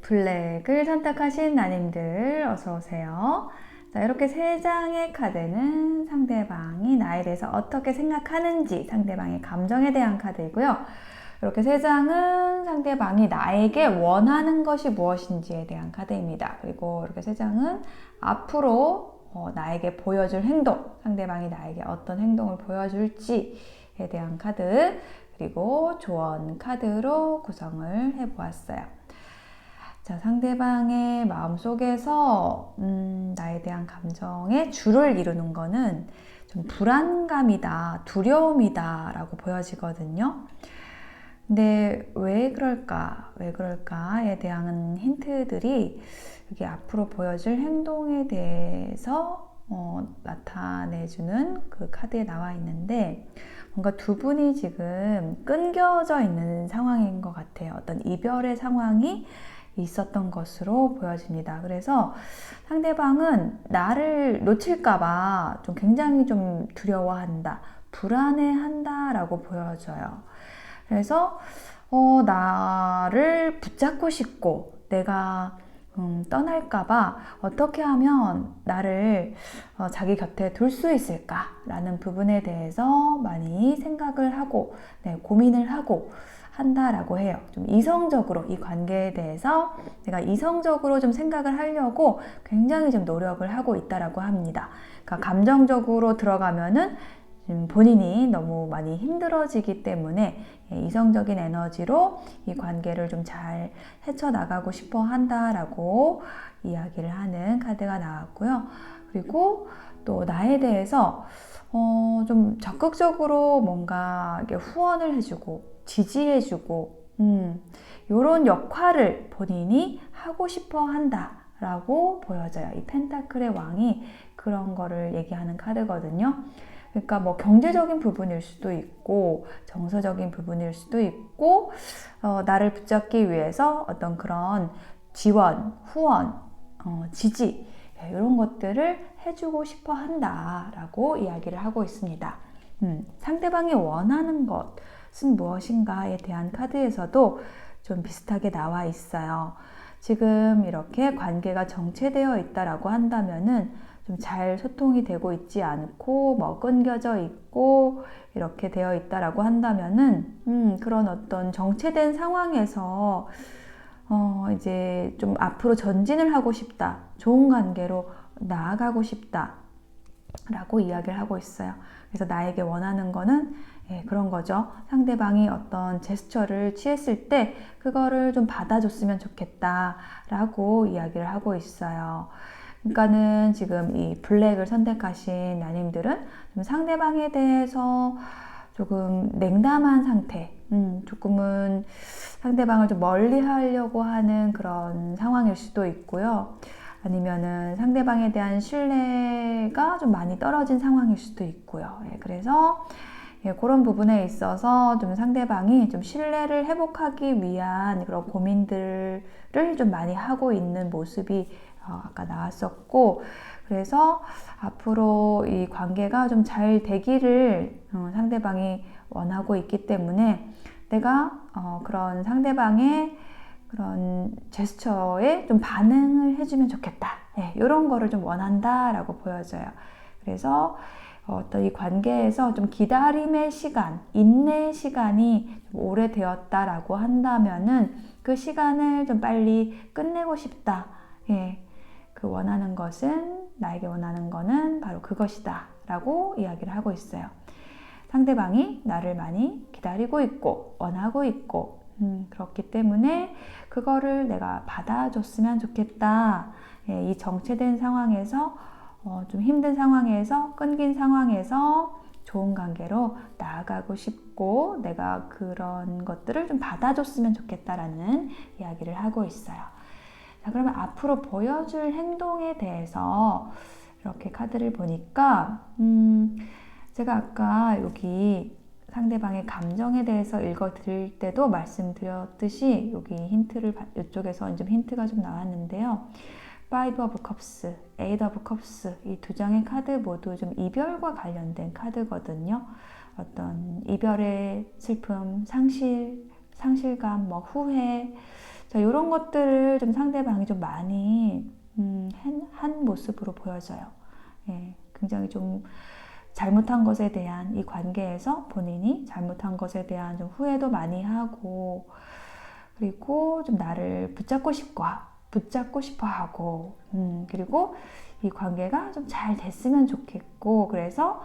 A: 블랙을 선택하신 나님들 어서 오세요. 자, 이렇게 3장의 카드는 상대방이 나에 대해서 어떻게 생각하는지, 상대방의 감정에 대한 카드이고요. 이렇게 3장은 상대방이 나에게 원하는 것이 무엇인지에 대한 카드입니다. 그리고 이렇게 3장은 앞으로 나에게 보여줄 행동, 상대방이 나에게 어떤 행동을 보여줄지에 대한 카드, 그리고 조언 카드로 구성을 해보았어요. 자, 상대방의 마음속에서 나에 대한 감정의 주를 이루는 거는 좀 불안감이다, 두려움이다 라고 보여지거든요. 근데 왜 그럴까에 대한 힌트들이 여기 앞으로 보여줄 행동에 대해서 나타내주는 그 카드에 나와 있는데, 뭔가 두 분이 지금 끊겨져 있는 상황인 것 같아요. 어떤 이별의 상황이 있었던 것으로 보여집니다. 그래서 상대방은 나를 놓칠까봐 굉장히 좀 두려워한다, 불안해한다 라고 보여져요. 그래서 나를 붙잡고 싶고 내가 떠날까봐 어떻게 하면 나를 자기 곁에 둘 수 있을까라는 부분에 대해서 많이 생각을 하고 고민을 하고 한다라고 해요. 좀 이성적으로 이 관계에 대해서 내가 이성적으로 좀 생각을 하려고 굉장히 좀 노력을 하고 있다라고 합니다. 그러니까 감정적으로 들어가면은 본인이 너무 많이 힘들어지기 때문에 이성적인 에너지로 이 관계를 좀 잘 헤쳐나가고 싶어 한다라고 이야기를 하는 카드가 나왔고요. 그리고 또 나에 대해서 좀 적극적으로 뭔가 이렇게 후원을 해주고 지지해주고 이런 역할을 본인이 하고 싶어 한다라고 보여져요. 이 펜타클의 왕이 그런 거를 얘기하는 카드거든요. 그러니까 뭐 경제적인 부분일 수도 있고 정서적인 부분일 수도 있고 나를 붙잡기 위해서 어떤 그런 지원, 후원, 지지 이런 것들을 해주고 싶어 한다라고 이야기를 하고 있습니다. 상대방이 원하는 것은 무엇인가에 대한 카드에서도 좀 비슷하게 나와 있어요. 지금 이렇게 관계가 정체되어 있다라고 한다면은 좀 잘 소통이 되고 있지 않고 끊겨져 있고 이렇게 되어 있다라고 한다면은 그런 어떤 정체된 상황에서 이제 좀 앞으로 전진을 하고 싶다, 좋은 관계로 나아가고 싶다 라고 이야기를 하고 있어요. 그래서 나에게 원하는 거는 그런 거죠. 상대방이 어떤 제스처를 취했을 때 그거를 좀 받아줬으면 좋겠다 라고 이야기를 하고 있어요. 그러니까는 지금 이 블랙을 선택하신 나님들은 좀 상대방에 대해서 조금 냉담한 상태, 조금은 상대방을 좀 멀리 하려고 하는 그런 상황일 수도 있고요. 아니면은 상대방에 대한 신뢰가 좀 많이 떨어진 상황일 수도 있고요. 그래서 그런 부분에 있어서 좀 상대방이 좀 신뢰를 회복하기 위한 그런 고민들을 좀 많이 하고 있는 모습이 아까 나왔었고, 그래서 앞으로 이 관계가 좀 잘 되기를 상대방이 원하고 있기 때문에 내가 그런 상대방의 그런 제스처에 좀 반응을 해주면 좋겠다. 이런 거를 좀 원한다라고 보여져요. 그래서 어떤 이 관계에서 좀 기다림의 시간, 인내의 시간이 좀 오래되었다라고 한다면은 그 시간을 좀 빨리 끝내고 싶다. 그 원하는 것은, 나에게 원하는 거는 바로 그것이다 라고 이야기를 하고 있어요. 상대방이 나를 많이 기다리고 있고 원하고 있고 그렇기 때문에 그거를 내가 받아줬으면 좋겠다. 이 정체된 상황에서 좀 힘든 상황에서, 끊긴 상황에서 좋은 관계로 나아가고 싶고 내가 그런 것들을 좀 받아줬으면 좋겠다라는 이야기를 하고 있어요. 자, 그러면 앞으로 보여줄 행동에 대해서 이렇게 카드를 보니까 제가 아까 여기 상대방의 감정에 대해서 읽어드릴 때도 말씀드렸듯이 여기 힌트를 이쪽에서 좀 힌트가 좀 나왔는데요. Five of Cups, Eight of Cups 이 두 장의 카드 모두 좀 이별과 관련된 카드거든요. 어떤 이별의 슬픔, 상실감, 후회 자, 이런 것들을 좀 상대방이 좀 많이 한 모습으로 보여져요. 굉장히 좀 잘못한 것에 대한 이 관계에서 본인이 잘못한 것에 대한 좀 후회도 많이 하고 그리고 좀 나를 붙잡고 싶어 하고 그리고 이 관계가 좀 잘 됐으면 좋겠고 그래서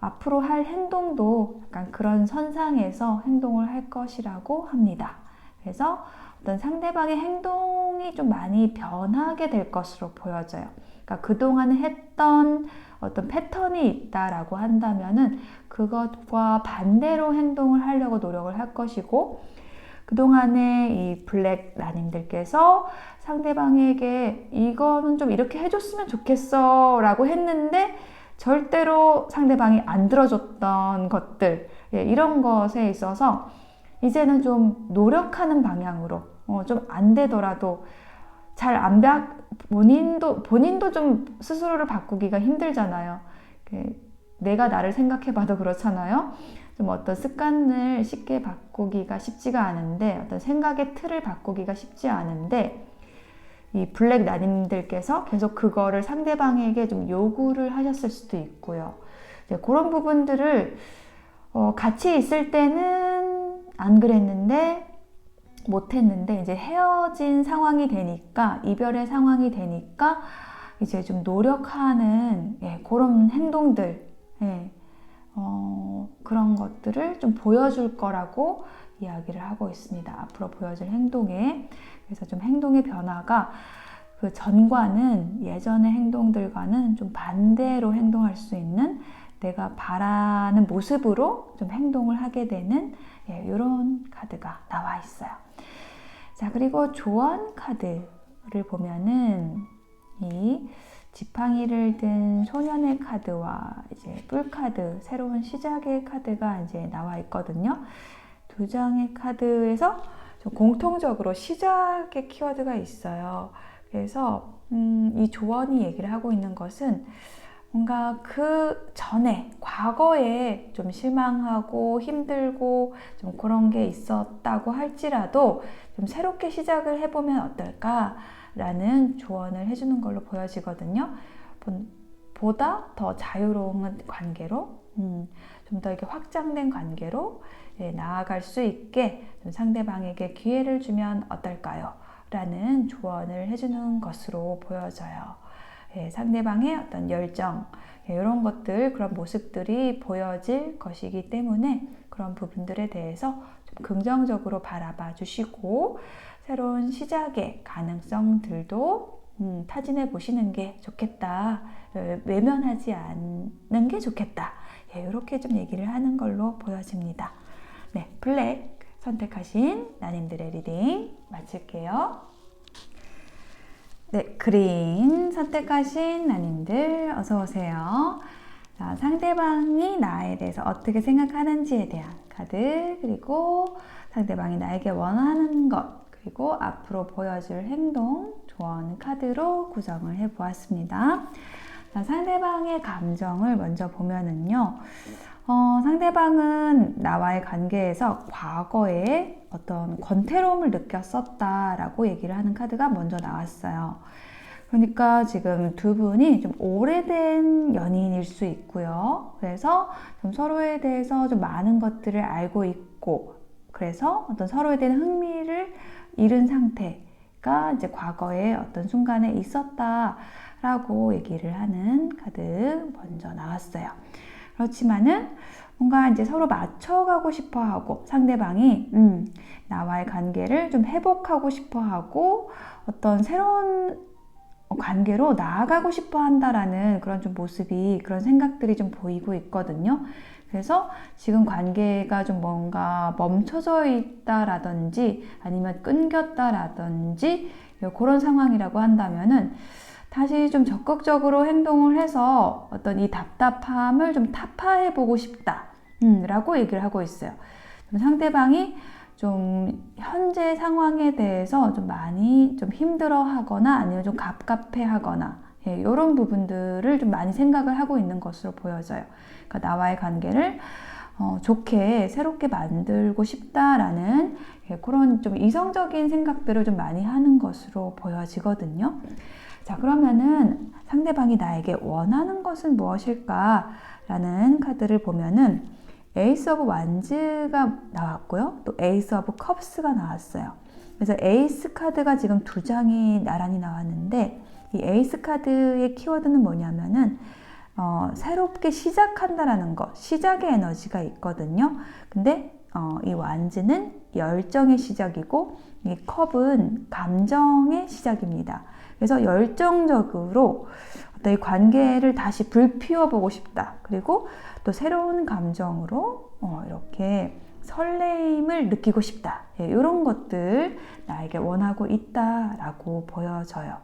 A: 앞으로 할 행동도 약간 그런 선상에서 행동을 할 것이라고 합니다. 그래서 어떤 상대방의 행동이 좀 많이 변하게 될 것으로 보여져요. 그러니까 그동안 했던 어떤 패턴이 있다라고 한다면은 그것과 반대로 행동을 하려고 노력을 할 것이고 그동안에 이 블랙 라님들께서 상대방에게 이거는 좀 이렇게 해줬으면 좋겠어 라고 했는데 절대로 상대방이 안 들어줬던 것들 이런 것에 있어서 이제는 좀 노력하는 방향으로 좀 안 되더라도 잘 안 본인도 좀 스스로를 바꾸기가 힘들잖아요. 내가 나를 생각해봐도 그렇잖아요. 좀 어떤 습관을 쉽게 바꾸기가 쉽지가 않은데, 어떤 생각의 틀을 바꾸기가 쉽지 않은데, 이 블랙 나님들께서 계속 그거를 상대방에게 좀 요구를 하셨을 수도 있고요. 이제 그런 부분들을 같이 있을 때는 안 그랬는데 못했는데 이제 헤어진 상황이 되니까, 이별의 상황이 되니까 이제 좀 노력하는 그런 행동들, 그런 것들을 좀 보여줄 거라고 이야기를 하고 있습니다. 앞으로 보여줄 행동에. 그래서 좀 행동의 변화가 그 전과는, 예전의 행동들과는 좀 반대로 행동할 수 있는, 내가 바라는 모습으로 좀 행동을 하게 되는 이런 카드가 나와 있어요. 자, 그리고 조언 카드를 보면은 이 지팡이를 든 소년의 카드와 이제 뿔 카드, 새로운 시작의 카드가 이제 나와 있거든요. 두 장의 카드에서 좀 공통적으로 시작의 키워드가 있어요. 그래서 이 조언이 얘기를 하고 있는 것은 뭔가 그 전에, 과거에 좀 실망하고 힘들고 좀 그런 게 있었다고 할지라도 좀 새롭게 시작을 해보면 어떨까라는 조언을 해주는 걸로 보여지거든요. 보다 더 자유로운 관계로, 좀 더 이렇게 확장된 관계로 나아갈 수 있게 좀 상대방에게 기회를 주면 어떨까요? 라는 조언을 해주는 것으로 보여져요. 상대방의 어떤 열정, 이런 것들, 그런 모습들이 보여질 것이기 때문에 그런 부분들에 대해서 좀 긍정적으로 바라봐 주시고, 새로운 시작의 가능성들도 타진해 보시는 게 좋겠다, 외면하지 않는 게 좋겠다, 이렇게 좀 얘기를 하는 걸로 보여집니다. 네, 블랙 선택하신 나님들의 리딩 마칠게요. 네, 그린 선택하신 나님들 어서 오세요. 자, 상대방이 나에 대해서 어떻게 생각하는지에 대한 카드, 그리고 상대방이 나에게 원하는 것, 그리고 앞으로 보여줄 행동, 조언 카드로 구성을 해보았습니다. 자, 상대방의 감정을 먼저 보면은요, 상대방은 나와의 관계에서 과거에 어떤 권태로움을 느꼈었다라고 얘기를 하는 카드가 먼저 나왔어요. 그러니까 지금 두 분이 좀 오래된 연인일 수 있고요. 그래서 좀 서로에 대해서 좀 많은 것들을 알고 있고, 그래서 어떤 서로에 대한 흥미를 잃은 상태가 이제 과거에 어떤 순간에 있었다라고 얘기를 하는 카드 먼저 나왔어요. 그렇지만은 뭔가 이제 서로 맞춰가고 싶어 하고, 상대방이 나와의 관계를 좀 회복하고 싶어 하고, 어떤 새로운 관계로 나아가고 싶어 한다라는 그런 좀 모습이, 그런 생각들이 좀 보이고 있거든요. 그래서 지금 관계가 좀 뭔가 멈춰져 있다라든지 아니면 끊겼다라든지 그런 상황이라고 한다면은 다시 좀 적극적으로 행동을 해서 어떤 이 답답함을 좀 타파해 보고 싶다 라고 얘기를 하고 있어요. 상대방이 좀 현재 상황에 대해서 좀 많이 좀 힘들어 하거나 아니면 좀 갑갑해 하거나, 이런 부분들을 좀 많이 생각을 하고 있는 것으로 보여져요. 그러니까 나와의 관계를 좋게 새롭게 만들고 싶다라는 그런 좀 이성적인 생각들을 좀 많이 하는 것으로 보여지거든요. 자, 그러면은 상대방이 나에게 원하는 것은 무엇일까? 라는 카드를 보면은 에이스 오브 완즈가 나왔고요. 또 에이스 오브 컵스가 나왔어요. 그래서 에이스 카드가 지금 두 장이 나란히 나왔는데, 이 에이스 카드의 키워드는 뭐냐면은 새롭게 시작한다라는 것, 시작의 에너지가 있거든요. 근데 이 완즈는 열정의 시작이고, 이 컵은 감정의 시작입니다. 그래서 열정적으로 어떤 이 관계를 다시 불피워보고 싶다. 그리고 또 새로운 감정으로 이렇게 설레임을 느끼고 싶다. 이런 것들 나에게 원하고 있다라고 보여져요.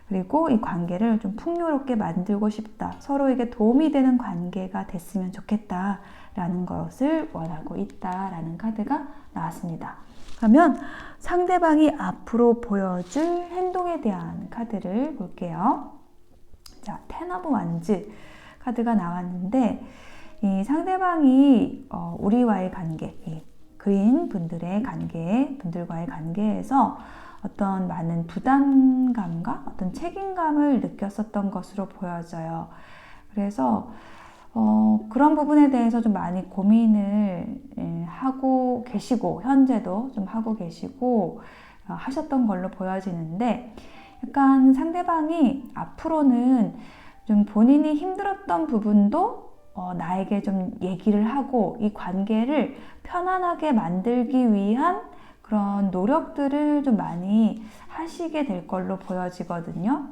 A: 그리고 이 관계를 좀 풍요롭게 만들고 싶다. 서로에게 도움이 되는 관계가 됐으면 좋겠다라는 것을 원하고 있다라는 카드가 나왔습니다. 그러면 상대방이 앞으로 보여줄 행동에 대한 카드를 볼게요. 자, 텐 오브 완즈 카드가 나왔는데, 이 상대방이 우리와의 관계, 이 그린 분들의 관계, 분들과의 관계에서 어떤 많은 부담감과 어떤 책임감을 느꼈었던 것으로 보여져요. 그래서 그런 부분에 대해서 좀 많이 고민을 하고 계시고, 현재도 좀 하고 계시고 하셨던 걸로 보여지는데, 약간 상대방이 앞으로는 좀 본인이 힘들었던 부분도 나에게 좀 얘기를 하고 이 관계를 편안하게 만들기 위한 그런 노력들을 좀 많이 하시게 될 걸로 보여지거든요.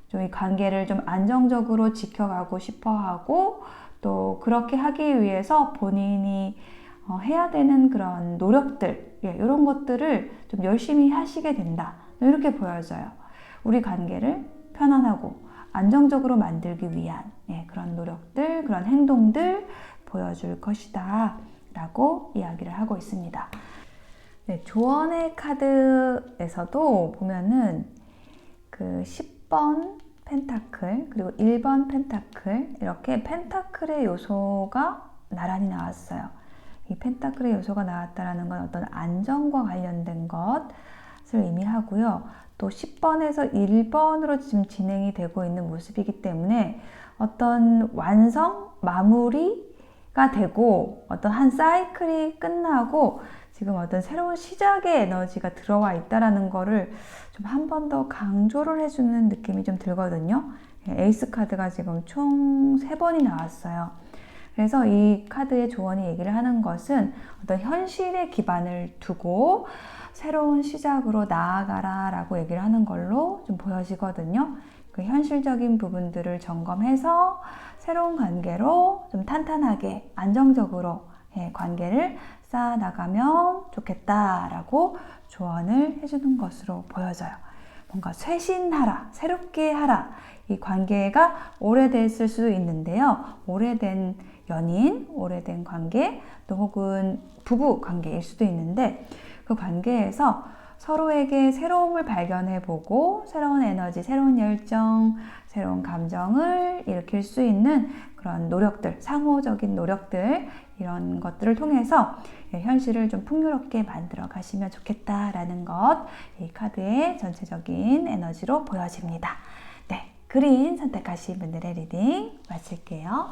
A: 좀 이 관계를 좀 안정적으로 지켜가고 싶어 하고, 또 그렇게 하기 위해서 본인이 해야 되는 그런 노력들, 이런 것들을 좀 열심히 하시게 된다. 이렇게 보여져요. 우리 관계를 편안하고 안정적으로 만들기 위한 그런 노력들, 그런 행동들 보여줄 것이다 라고 이야기를 하고 있습니다. 네, 조언의 카드에서도 보면은 그 10번 펜타클 그리고 1번 펜타클, 이렇게 펜타클의 요소가 나란히 나왔어요. 이 펜타클의 요소가 나왔다는 건 어떤 안정과 관련된 것을 의미하고요. 또 10번에서 1번으로 지금 진행이 되고 있는 모습이기 때문에 어떤 완성, 마무리가 되고 어떤 한 사이클이 끝나고 지금 어떤 새로운 시작의 에너지가 들어와 있다는 거를 좀 한 번 더 강조를 해주는 느낌이 좀 들거든요. 에이스 카드가 지금 총 3번이 나왔어요. 그래서 이 카드의 조언이 얘기를 하는 것은 어떤 현실에 기반을 두고 새로운 시작으로 나아가라 라고 얘기를 하는 걸로 좀 보여지거든요. 그 현실적인 부분들을 점검해서 새로운 관계로 좀 탄탄하게 안정적으로 관계를 쌓아나가면 좋겠다라고 조언을 해주는 것으로 보여져요. 뭔가 쇄신하라, 새롭게 하라. 이 관계가 오래됐을 수도 있는데요. 오래된 연인, 오래된 관계, 또 혹은 부부 관계일 수도 있는데, 그 관계에서 서로에게 새로움을 발견해보고 새로운 에너지, 새로운 열정, 새로운 감정을 일으킬 수 있는 그런 노력들, 상호적인 노력들, 이런 것들을 통해서 현실을 좀 풍요롭게 만들어 가시면 좋겠다라는 것, 이 카드의 전체적인 에너지로 보여집니다. 네, 그린 선택하신 분들의 리딩 마칠게요.